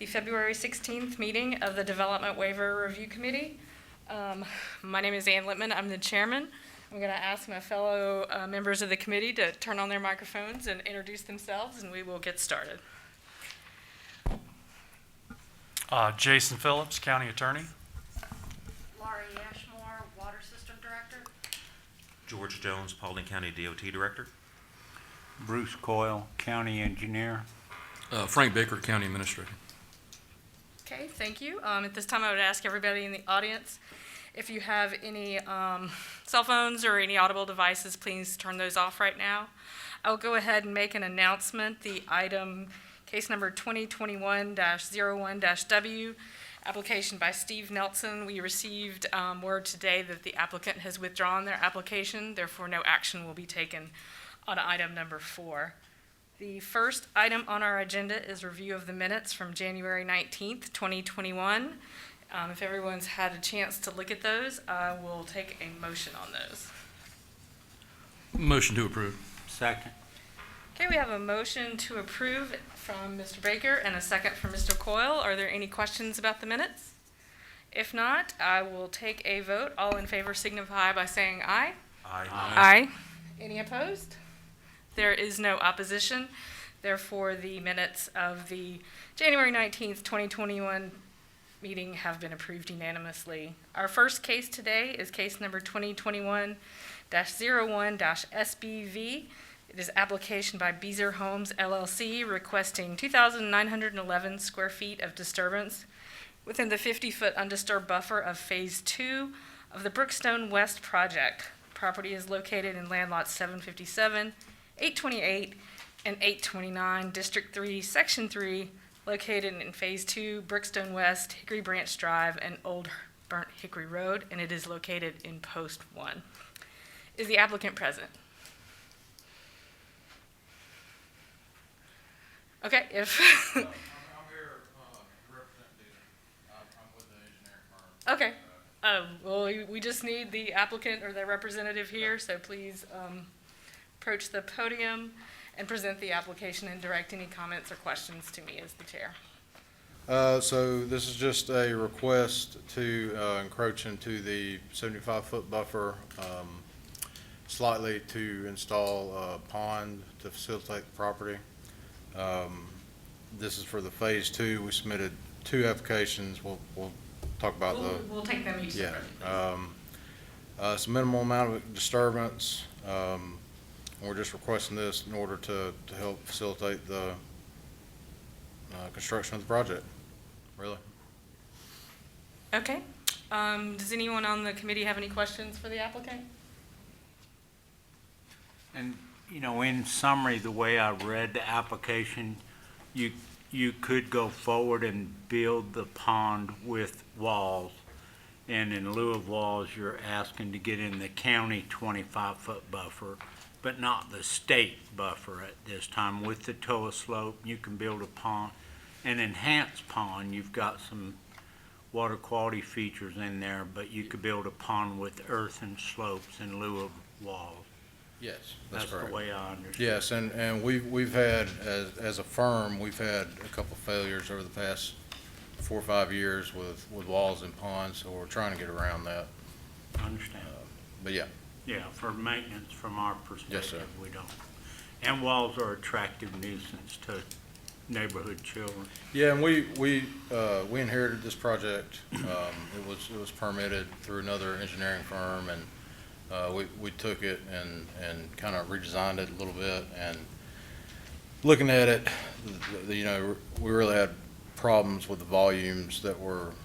the February 16th meeting of the Development Waiver Review Committee. My name is Ann Littman. I'm the chairman. I'm going to ask my fellow members of the committee to turn on their microphones and introduce themselves, and we will get started. Jason Phillips, County Attorney. Laurie Ashmore, Water System Director. George Jones, Paulding County DOT Director. Bruce Coyle, County Engineer. Frank Baker, County Administrator. Okay, thank you. At this time, I would ask everybody in the audience, if you have any cell phones or any audible devices, please turn those off right now. I'll go ahead and make an announcement. The item, case number 2021-01-W, application by Steve Nelson. We received word today that the applicant has withdrawn their application, therefore no action will be taken on item number 4. The first item on our agenda is review of the minutes from January 19th, 2021. If everyone's had a chance to look at those, I will take a motion on those. Motion to approve. Second. Okay, we have a motion to approve from Mr. Baker and a second from Mr. Coyle. Are there any questions about the minutes? If not, I will take a vote. All in favor signify by saying aye. Aye. Aye. Any opposed? There is no opposition. Therefore, the minutes of the January 19th, 2021 meeting have been approved unanimously. Our first case today is case number 2021-01-SBV. It is application by Beezer Homes, LLC, requesting 2,911 square feet of disturbance within the 50-foot undisturbed buffer of Phase 2 of the Brickstone West project. Property is located in land lots 757, 828, and 829, District 3, Section 3, located in Phase 2, Brickstone West, Hickory Branch Drive, and Old Burnt Hickory Road, and it is located in Post 1. Is the applicant present? Okay, if... I'm here to represent Beezer. I'm with the engineering firm. Okay. Well, we just need the applicant or their representative here, so please approach the podium and present the application and direct any comments or questions to me as the chair. So this is just a request to encroach into the 75-foot buffer slightly to install a pond to facilitate the property. This is for the Phase 2. We submitted 2 applications. We'll talk about We'll take them each separately. It's a minimal amount of disturbance. We're just requesting this in order to help facilitate the construction of the project, really. Okay. Does anyone on the committee have any questions for the applicant? And, you know, in summary, the way I read the application, you could go forward and build the pond with walls. And in lieu of walls, you're asking to get in the county 25-foot buffer, but not the state buffer at this time. With the TOA slope, you can build a pond, an enhanced pond. You've got some water quality features in there, but you could build a pond with earth and slopes in lieu of walls. Yes, that's correct. The way I understand. Yes, and we've had, as a firm, we've had a couple failures over the past 4 or 5 years with walls and ponds, so we're trying to get around that. I understand. But yeah. Yeah, for maintenance from our perspective, Yes, sir. we don't. And walls are attractive nuisance to neighborhood children. Yeah, and we inherited this project. It was permitted through another engineering firm, and we took it and kind of redesigned it a little bit. And looking at it, you know, we really had problems with the volumes that were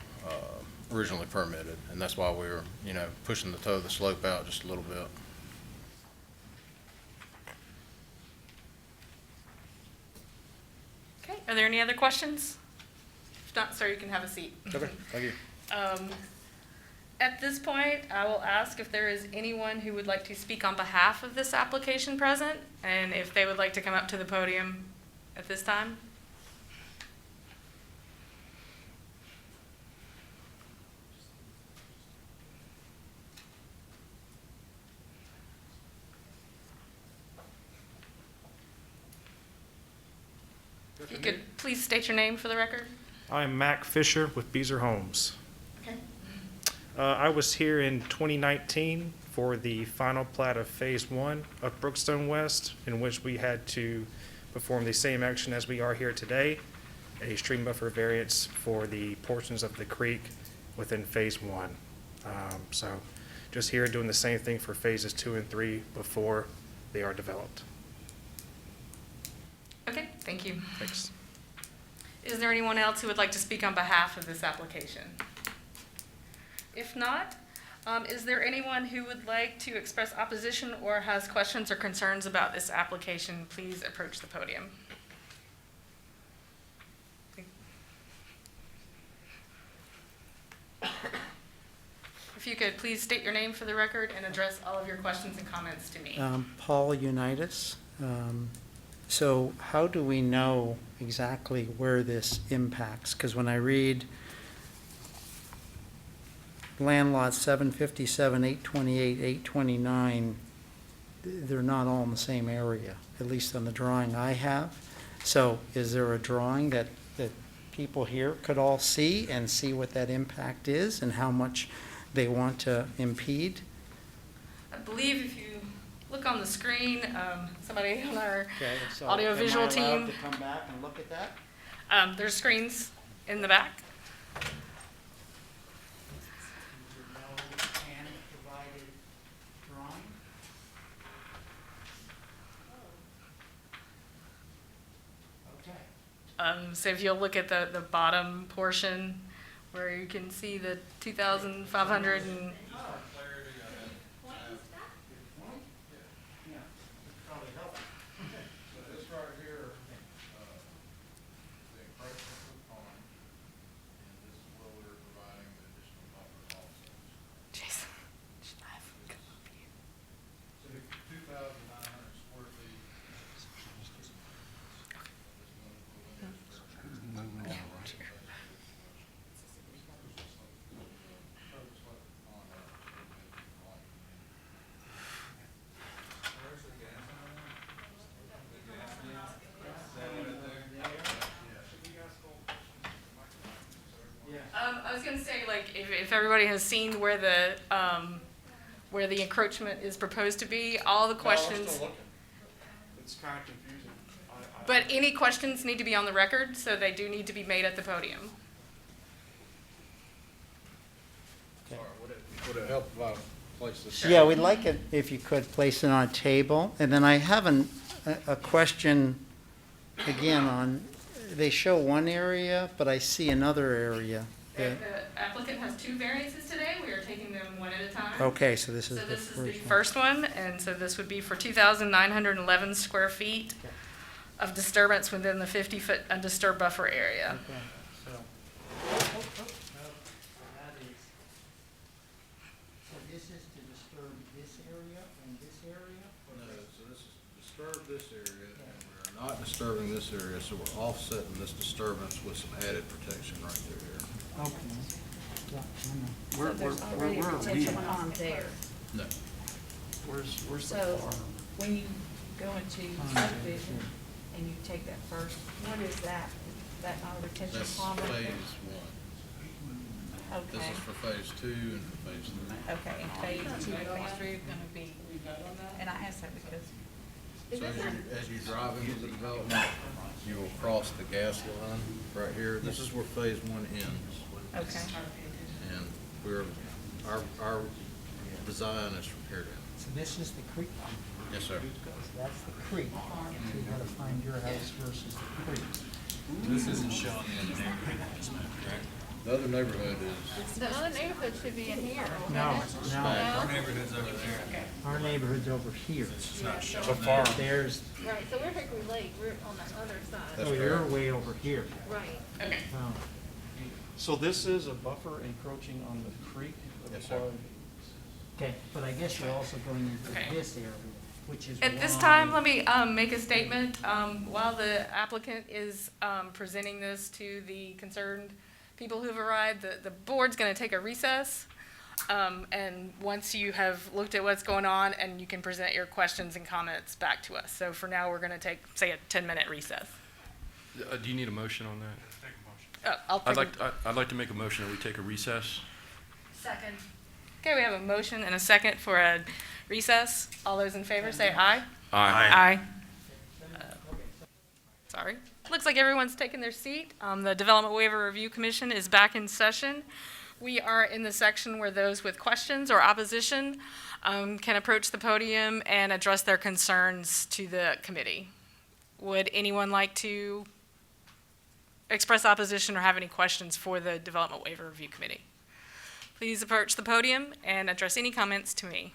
originally permitted, and that's why we were, you know, pushing the toe of the slope out just a little bit. Okay. Are there any other questions? If not, sir, you can have a seat. Okay, thank you. At this point, I will ask if there is anyone who would like to speak on behalf of this application present, and if they would like to come up to the podium at this time. If you could please state your name for the record. I'm Mac Fisher with Beezer Homes. Okay. I was here in 2019 for the final plat of Phase 1 of Brookstone West, in which we had to perform the same action as we are here today, a stream buffer variance for the portions of the creek within Phase 1. So just here doing the same thing for Phases 2 and 3 before they are developed. Okay, thank you. Thanks. Is there anyone else who would like to speak on behalf of this application? If not, is there anyone who would like to express opposition or has questions or concerns about this application? Please approach the podium. If you could please state your name for the record and address all of your questions and comments to me. Paul Unitas. So how do we know exactly where this impacts? Because when I read land lots 757, 828, 829, they're not all in the same area, at least on the drawing I have. So is there a drawing that people here could all see and see what that impact is and how much they want to impede? I believe if you look on the screen, somebody on our Okay, so audiovisual am I allowed team, to come back and look at that? there's screens in the back. Is there no hand-provided drawing? Okay. So if you'll look at the bottom portion where you can see the 2,500 and, Yeah, probably help. So this right here, the encroachment of the pond, and this is where we're providing the additional buffer also. Jason. So the 2,900 square feet. I was gonna say, like, if everybody has seen where the encroachment is proposed to be, all the questions, It's kind of confusing. but any questions need to be on the record, so they do need to be made at the podium. Sorry, would it help if I place this? Yeah, we'd like it if you could place it on a table. And then I have a question again on, they show one area, but I see another area. The applicant has two variances today. We are taking them one at a time. Okay, so this So is the this is the first one. first one, and so this would be for 2,911 square feet of disturbance within the 50-foot undisturbed buffer area. Okay, so. So this is to disturb this area and this area? No, so this is disturb this area, and we're not disturbing this area, so we're offsetting this disturbance with some added protection right through here. Okay. Yeah, I know. There's already a potential pond there. No. Where's So when you go into subdivision and you take that first, what is that? Is that not a retention That's pond? right there? phase one. This Okay, is for phase 2 and for phase 3. okay, and phase 2 and phase 3 are gonna be, and I asked that because. So as you drive into the development, you will cross the gas line right here. This is where phase 1 ends. Okay. And our design is from here down. So this is the creek. Yes, sir. That's the creek. So you gotta find your house versus the creek. This isn't showing the neighborhood in this map, correct? The other neighborhood is, The other neighborhood should be in here. No, Our neighborhood's over there. our neighborhood's over here. It's not showing The there. farm. There's, Right, so we're Hickory Lake, we're on the other side. That's oh, you're correct. way over here. Right. Okay. Oh. So this is a buffer encroaching on the creek? Yes, sir. Okay, but I guess you're also going into Okay. this area, which is At this why- time, let me make a statement. While the applicant is presenting this to the concerned people who've arrived, the board's going to take a recess. And once you have looked at what's going on, and you can present your questions and comments back to us. So for now, we're going to take, say, a 10-minute recess. Do you need a motion on that? I'll take I'd like to make a motion that we take a recess. Second. Okay, we have a motion and a second for a recess. All those in favor say aye. Aye. Sorry. Looks like everyone's taken their seat. The Development Waiver Review Commission is back in session. We are in the section where those with questions or opposition can approach the podium and address their concerns to the committee. Would anyone like to express opposition or have any questions for the Development Waiver Review Committee? Please approach the podium and address any comments to me.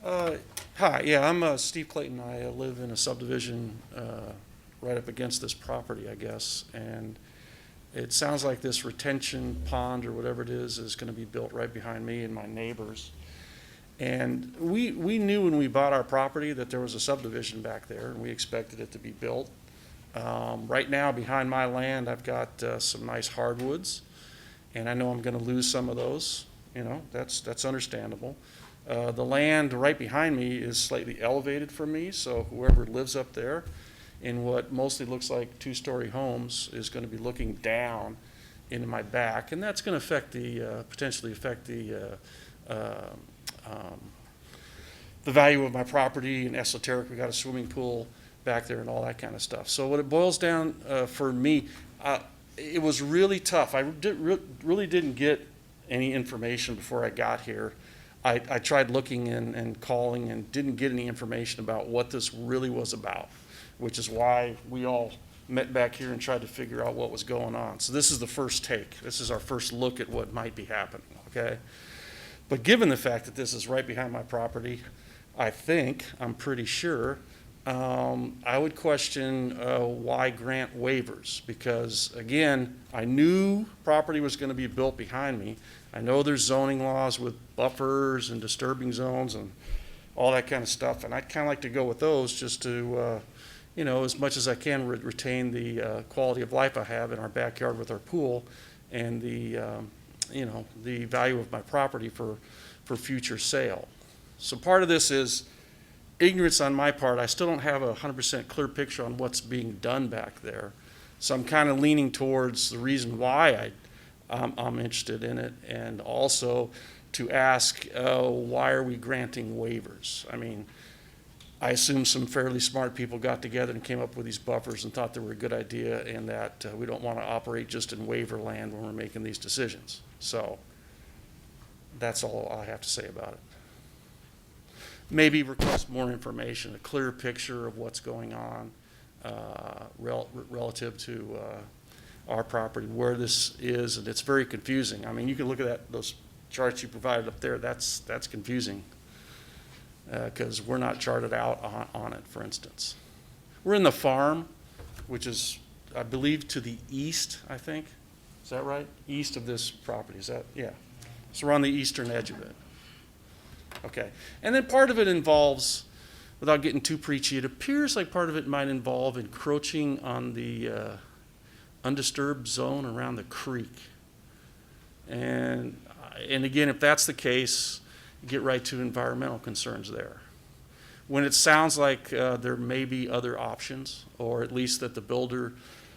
Hi, yeah, I'm Steve Clayton. I live in a subdivision right up against this property, I guess, and it sounds like this retention pond or whatever it is going to be built right behind me and my neighbors. And we knew when we bought our property that there was a subdivision back there, and we expected it to be built. Right now, behind my land, I've got some nice hardwoods, and I know I'm going to lose some of those. You know, that's understandable. The land right behind me is slightly elevated from me, so whoever lives up there in what mostly looks like two-story homes is going to be looking down into my back, and that's going to affect potentially affect the value of my property and esoteric. We got a swimming pool back there and all that kind of stuff. So what it boils down for me, it was really tough. I really didn't get any information before I got here. I tried looking and calling and didn't get any information about what this really was about, which is why we all met back here and tried to figure out what was going on. So this is the first take. This is our first look at what might be happening, okay? But given the fact that this is right behind my property, I'm pretty sure, I would question why grant waivers, because again, I knew property was going to be built behind me. I know there's zoning laws with buffers and disturbing zones and all that kind of stuff, and I'd kind of like to go with those just to, as much as I can retain the quality of life I have in our backyard with our pool and the value of my property for future sale. So part of this is ignorance on my part. I still don't have a 100% clear picture on what's being done back there. So I'm kind of leaning towards the reason why I'm interested in it, and also to ask why are we granting waivers? I mean, I assume some fairly smart people got together and came up with these buffers and thought they were a good idea, and that we don't want to operate just in waiver land when we're making these decisions. So that's all I have to say about it. Maybe request more information, a clearer picture of what's going on relative to our property, where this is, and it's very confusing. I mean, you can look at those charts you provided up there. That's confusing because we're not charted out on it, for instance. We're in the farm, which is, I believe, to the east, I think. Is that right? East of this property, is that? Yeah. So we're on the eastern edge of it. Okay. And then part of it involves, without getting too preachy, it appears like part of it might involve encroaching on the undisturbed zone around the creek. And again, if that's the case, get right to environmental concerns there. When it sounds like there may be other options, or at least that the builder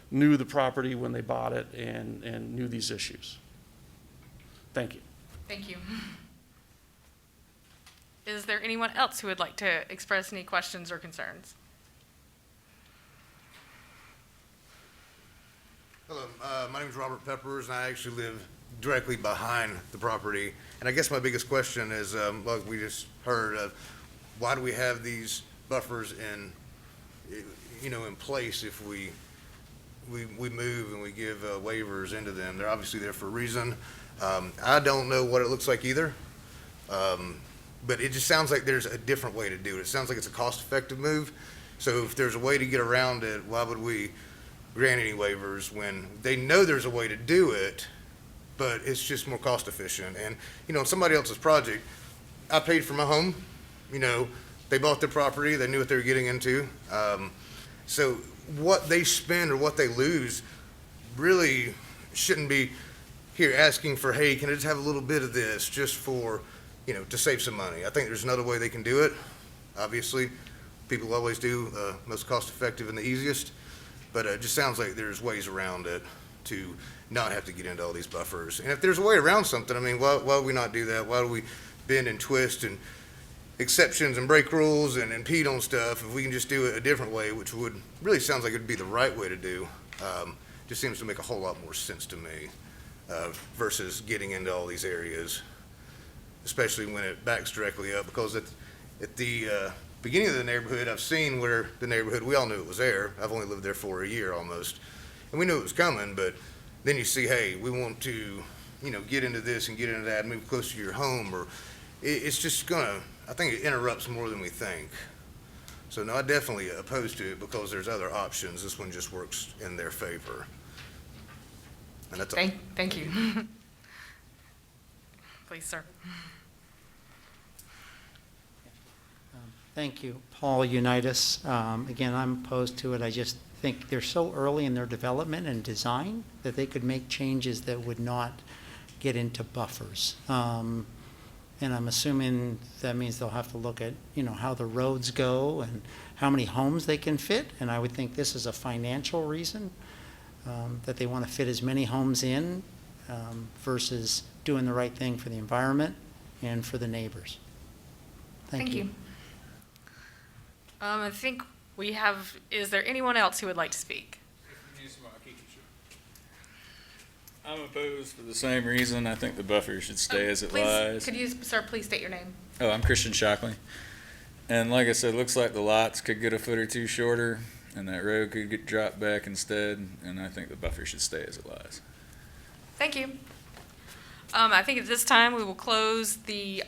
knew the property when they bought it and knew these issues. Thank you. Thank you. Is there anyone else who would like to express any questions or concerns? Hello, my name is Robert Peppers, and I actually live directly behind the property. And I guess my biggest question is, like we just heard, why do we have these buffers in place if we move and we give waivers into them? They're obviously there for a reason. I don't know what it looks like either, but it just sounds like there's a different way to do it. It sounds like it's a cost-effective move. So if there's a way to get around it, why would we grant any waivers when they know there's a way to do it, but it's just more cost efficient? And, somebody else's project, I paid for my home, they bought their property, they knew what they were getting into. So what they spend or what they lose really shouldn't be here asking for, hey, can I just have a little bit of this just for, to save some money. I think there's another way they can do it. Obviously, people always do, most cost-effective and the easiest, but it just sounds like there's ways around it to not have to get into all these buffers. And if there's a way around something, I mean, why would we not do that? Why do we bend and twist and exceptions and break rules and impede on stuff if we can just do it a different way, which would really sounds like it'd be the right way to do. Just seems to make a whole lot more sense to me versus getting into all these areas, especially when it backs directly up, because at the beginning of the neighborhood, I've seen where the neighborhood, we all knew it was there. I've only lived there for a year almost, and we knew it was coming, but then you see, hey, we want to, get into this and get into that, move closer to your home, or it's just I think it interrupts more than we think. So no, I definitely opposed to it because there's other options. This one just works in their favor. And that's all. Thank you. Please, sir. Thank you. Paul Unitas. Again, I'm opposed to it. I just think they're so early in their development and design that they could make changes that would not get into buffers. And I'm assuming that means they'll have to look at, how the roads go and how many homes they can fit. And I would think this is a financial reason, that they want to fit as many homes in versus doing the right thing for the environment and for the neighbors. Thank you. I think we have, is there anyone else who would like to speak? I'm opposed for the same reason. I think the buffer should stay as it Please, lies. could you, sir, please state your name? Oh, I'm Christian Shockley. And like I said, it looks like the lots could get a foot or two shorter, and that road could get dropped back instead, and I think the buffer should stay as it lies. Thank you. I think at this time, we will close the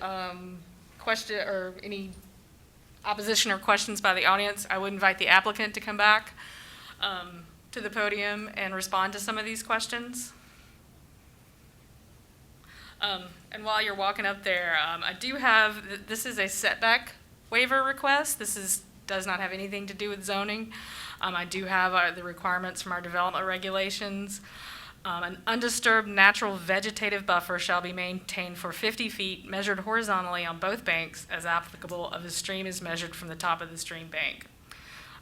question or any opposition or questions by the audience. I would invite the applicant to come back to the podium and respond to some of these questions. And while you're walking up there, I do have, this is a setback waiver request. This does not have anything to do with zoning. I do have the requirements from our development regulations. An undisturbed natural vegetative buffer shall be maintained for 50 feet, measured horizontally on both banks as applicable if the stream is measured from the top of the stream bank.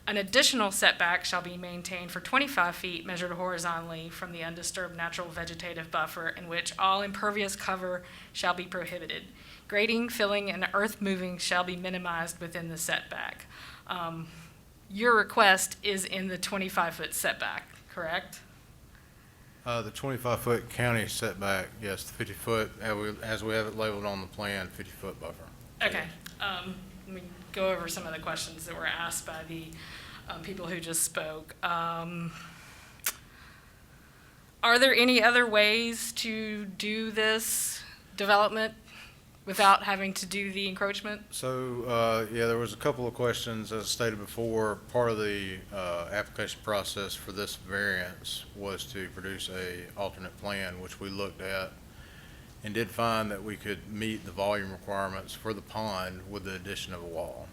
An additional setback shall be maintained for 25 feet, measured horizontally from the undisturbed natural vegetative buffer, in which all impervious cover shall be prohibited. Grading, filling, and earth moving shall be minimized within the setback. Your request is in the 25-foot setback, correct? The 25-foot county setback, yes, the 50-foot, as we have it labeled on the plan, 50-foot buffer. Okay. Let me go over some of the questions that were asked by the people who just spoke. Are there any other ways to do this development without having to do the encroachment? So, yeah, there was a couple of questions, as stated before. Part of the application process for this variance was to produce a alternate plan, which we looked at and did find that we could meet the volume requirements for the pond with the addition of a wall.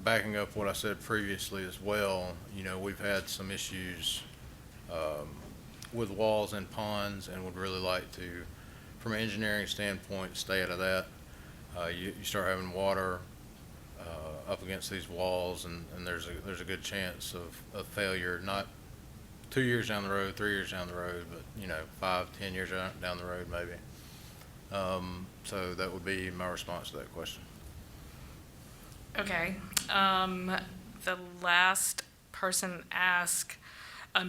Backing up what I said previously as well, we've had some issues with walls and ponds, and would really like to, from an engineering standpoint, stay out of that. You start having water up against these walls, and there's a good chance of failure, not 2 years down the road, 3 years down the road, but 5, 10 years down the road maybe. So that would be my response to that question. Okay. The last person asked,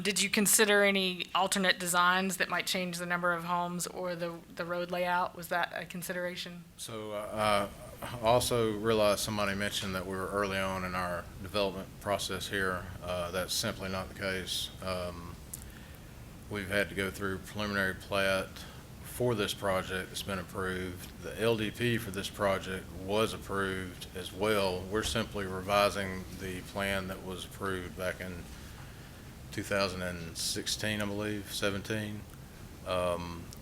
did you consider any alternate designs that might change the number of homes or the road layout? Was that a consideration? So I also realized somebody mentioned that we were early on in our development process here. That's simply not the case. We've had to go through preliminary plat for this project that's been approved. The LDP for this project was approved as well. We're simply revising the plan that was approved back in 2016, I believe, 17.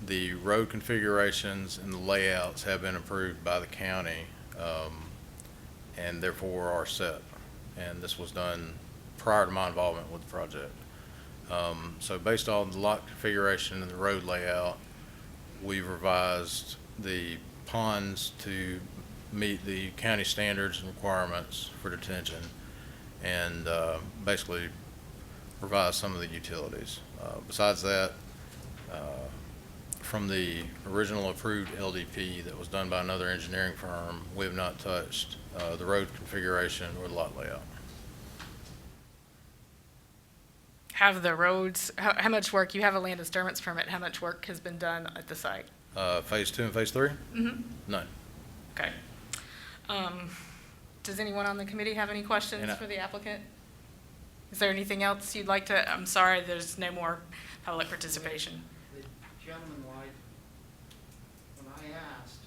The road configurations and the layouts have been approved by the county, and therefore are set. And this was done prior to my involvement with the project. So based on the lot configuration and the road layout, we've revised the ponds to meet the county standards and requirements for detention, and basically revise some of the utilities. Besides that, from the original approved LDP that was done by another engineering firm, we have not touched the road configuration or the lot layout. Have the roads, how much work, you have a land disturbance permit, how much work has been done at the site? Phase 2 and phase 3? Mm-hmm. None. Okay. Does anyone on the committee have any questions And for the applicant? Is there anything else you'd like to, I'm sorry, there's no more public participation. The gentleman lied when I asked.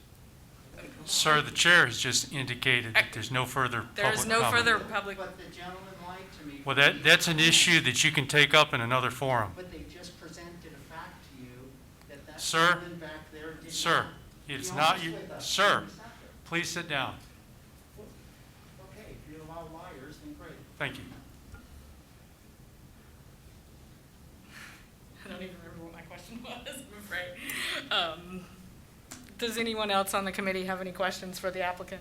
Sir, the chair has just indicated that there's no further public There is no comment. further public, But the gentleman lied to me. Well, that's an issue that you can take up in another forum. But they just presented a fact to you that Sir, gentleman back there did Sir, not it's be not honest you, with us. sir, He sat there. please sit down. Okay, if you allow liars, then great. Thank you. I don't even remember what my question was, I'm afraid. Does anyone else on the committee have any questions for the applicant?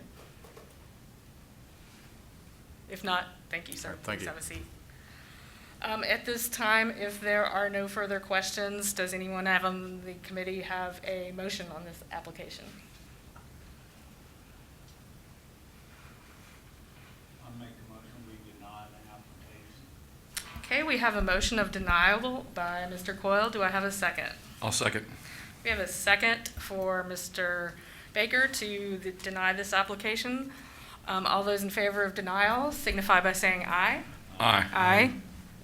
If not, thank you, sir. Thank Please you. have a seat. At this time, if there are no further questions, does anyone have on the committee have a motion on this application? I'll make a motion, we deny the application. Okay, we have a motion of denial by Mr. Coyle. Do I have a second? I'll second. We have a second for Mr. Baker to deny this application. All those in favor of denial signify by saying aye. Aye. Aye.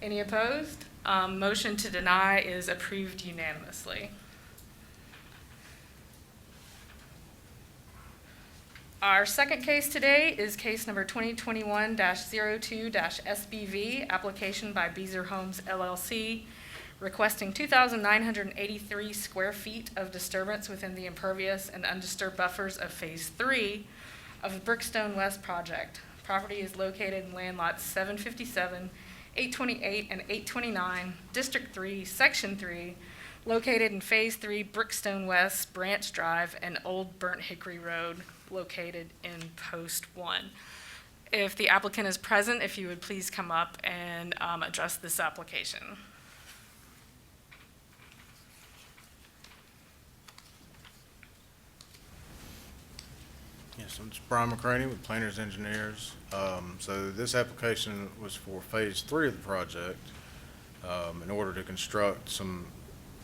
Any opposed? Motion to deny is approved unanimously. Our second case today is case number 2021-02-SBV, application by Beezer Homes LLC, requesting 2,983 square feet of disturbance within the impervious and undisturbed buffers of Phase 3 of the Brickstone West project. Property is located in land lots 757, 828, and 829, District 3, Section 3, located in Phase 3, Brickstone West, Branch Drive, and Old Burnt Hickory Road, located in Post 1. If the applicant is present, if you would please come up and address this application. Yes, I'm Brian McCraney with Planners Engineers. So this application was for phase 3 of the project, in order to construct some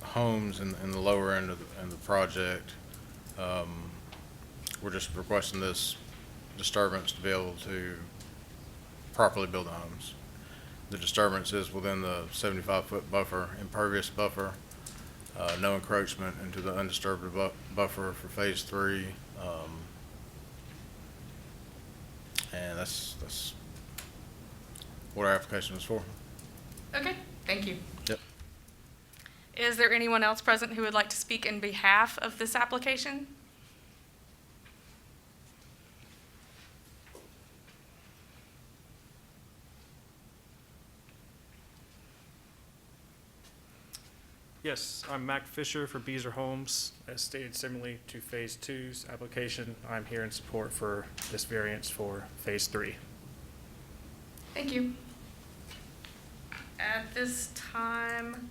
homes in the lower end of the project. We're just requesting this disturbance to be able to properly build the homes. The disturbance is within the 75-foot buffer, impervious buffer, no encroachment into the undisturbed buffer for phase 3. And that's what our application was for. Okay, thank you. Yep. Is there anyone else present who would like to speak in behalf of this application? Yes, I'm Mac Fisher for Beezer Homes. As stated similarly to Phase 2's application, I'm here in support for this variance for Phase 3. Thank you. At this time,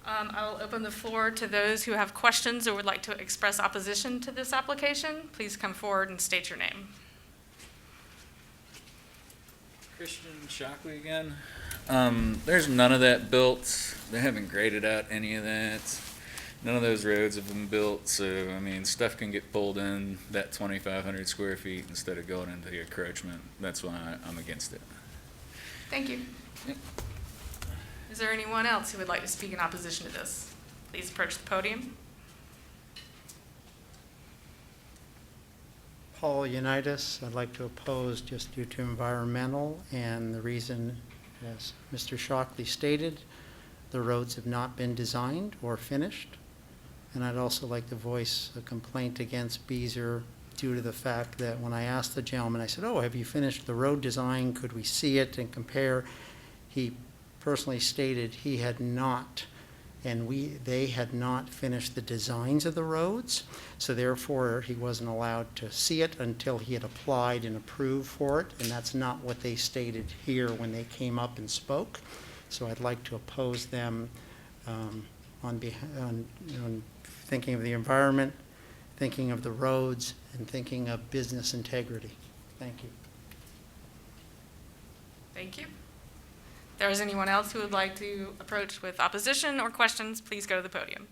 I will open the floor to those who have questions or would like to express opposition to this application. Please come forward and state your name. Christian Shockley again. There's none of that built. They haven't graded out any of that. None of those roads have been built, so, I mean, stuff can get pulled in that 2,500 square feet instead of going into the encroachment. That's why I'm against it. Thank you. Yep. Is there anyone else who would like to speak in opposition to this? Please approach the podium. Paul Unitas, I'd like to oppose just due to environmental, and the reason, as Mr. Shockley stated, the roads have not been designed or finished. And I'd also like to voice a complaint against Beezer due to the fact that when I asked the gentleman, I said, "Oh, have you finished the road design? Could we see it and compare?" He personally stated he had not, and they had not finished the designs of the roads, so therefore he wasn't allowed to see it until he had applied and approved for it, and that's not what they stated here when they came up and spoke. So I'd like to oppose them on thinking of the environment, thinking of the roads, and thinking of business integrity. Thank you. Thank you. If there is anyone else who would like to approach with opposition or questions, please go to the podium.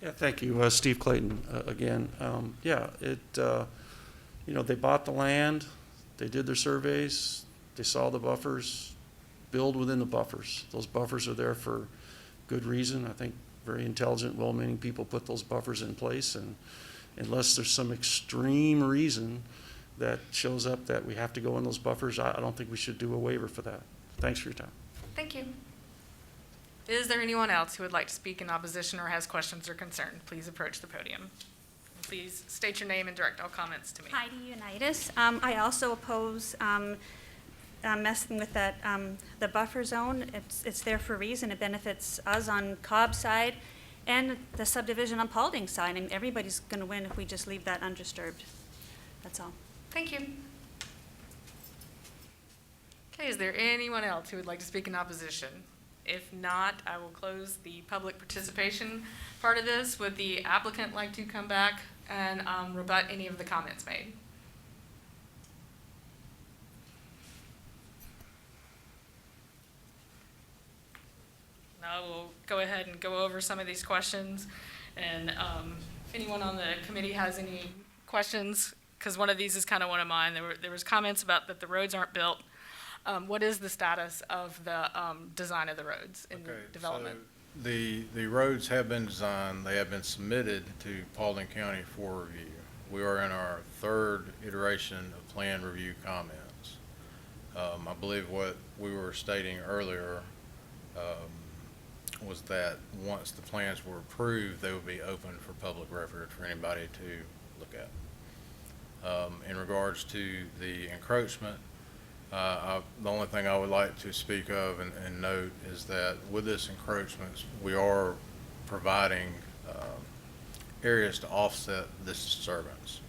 Yeah, thank you. Steve Clayton, again. They bought the land, they did their surveys, they saw the buffers, build within the buffers. Those buffers are there for good reason. I think very intelligent, well-meaning people put those buffers in place, and unless there's some extreme reason that shows up that we have to go in those buffers, I don't think we should do a waiver for that. Thanks for your time. Thank you. Is there anyone else who would like to speak in opposition or has questions or concerns? Please approach the podium. Please state your name and direct all comments to me. Heidi Unitas. I also oppose messing with that, the buffer zone. It's there for a reason. It benefits us on Cobb's side and the subdivision on Paulding's side. And everybody's going to win if we just leave that undisturbed. That's all. Thank you. Okay, is there anyone else who would like to speak in opposition? If not, I will close the public participation part of this. Would the applicant like to come back and rebut any of the comments made? No, we'll go ahead and go over some of these questions. And if anyone on the committee has any questions, because one of these is kind of one of mine. There was comments about that the roads aren't built. What is the status of the design of the roads in development? So the roads have been designed, they have been submitted to Paulding County for review. We are in our third iteration of plan review comments. I believe what we were stating earlier was that once the plans were approved, they would be open for public record for anybody to look at. In regards to the encroachment, the only thing I would like to speak of and note is that with this encroachment, we are providing areas to offset this disturbance.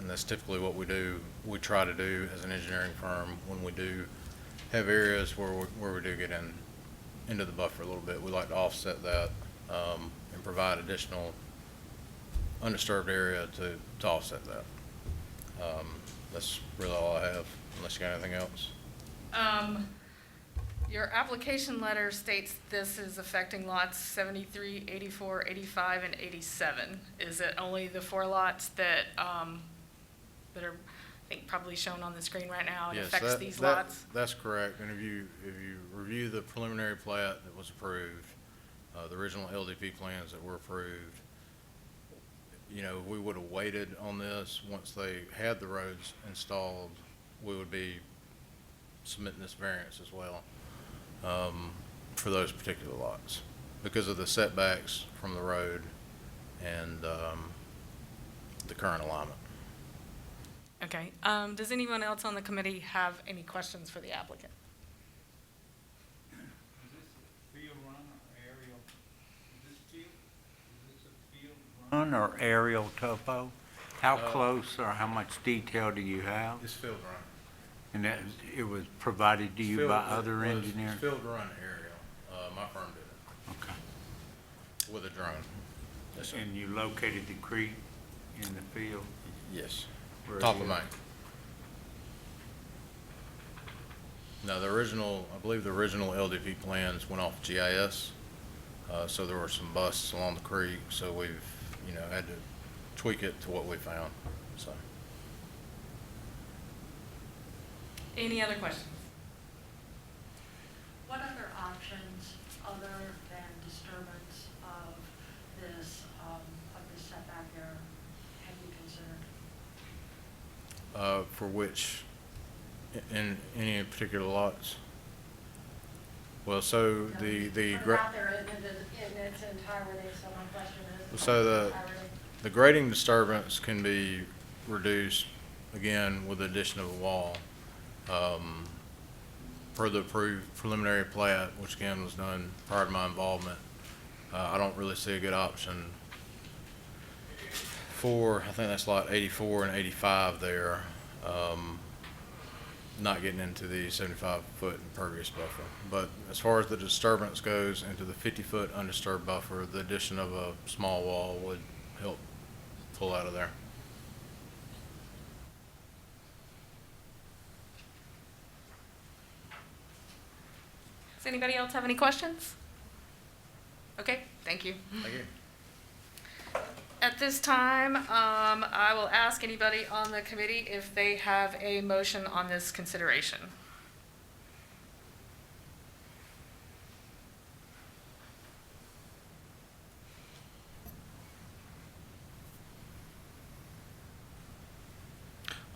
And that's typically what we try to do as an engineering firm when we do have areas where we do get into the buffer a little bit. We like to offset that and provide additional undisturbed area to offset that. That's really all I have, unless you got anything else. Your application letter states this is affecting lots 73, 84, 85, and 87. Is it only the 4 lots that are, I think, probably shown on the screen right now? It Yes, affects these lots? That's correct. And if you review the preliminary plat that was approved, the original LDP plans that were approved, we would have waited on this. Once they had the roads installed, we would be submitting this variance as well for those particular lots because of the setbacks from the road and the current alignment. Okay. Does anyone else on the committee have any questions for the applicant? Is this a field run or aerial? Is this a field run or aerial topo? How close or how much detail do you have? It's field run. And that, it was provided to you by other engineers? Field run aerial. My firm did it. Okay. With a drone. Yes, sir. And you located the creek in the field? Yes. Where Top is of it? Main. No, I believe the original LDP plans went off GIS. So there were some busts along the creek, so we've, had to tweak it to what we found, so. Any other questions? What other options other than disturbance of this setback area have you considered? For which, in any particular lots? Well, so Put it out there in its entirety, so my question is. So the grading disturbance can be reduced, again, with the addition of a wall. Per the preliminary plat, which again was done prior to my involvement, I don't really see a good option for, I think that's lot 84 and 85 there, not getting into the 75-foot impervious buffer. But as far as the disturbance goes into the 50-foot undisturbed buffer, the addition of a small wall would help pull out of there. Does anybody else have any questions? Okay, thank you. Thank you. At this time, I will ask anybody on the committee if they have a motion on this consideration.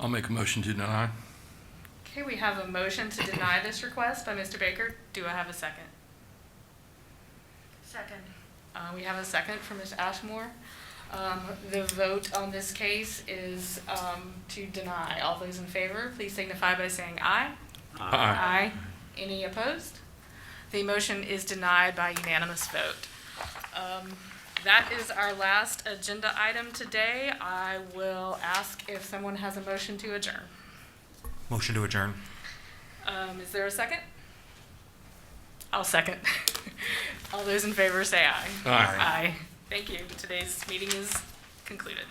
I'll make a motion to deny. Okay, we have a motion to deny this request by Mr. Baker. Do I have a second? Second. We have a second from Ms. Ashmore. The vote on this case is to deny. All those in favor, please signify by saying aye. Aye. Any opposed? The motion is denied by unanimous vote. That is our last agenda item today. I will ask if someone has a motion to adjourn. Motion to adjourn. Is there a second? I'll second. All those in favor say aye. Aye. Aye. Thank you. Today's meeting is concluded.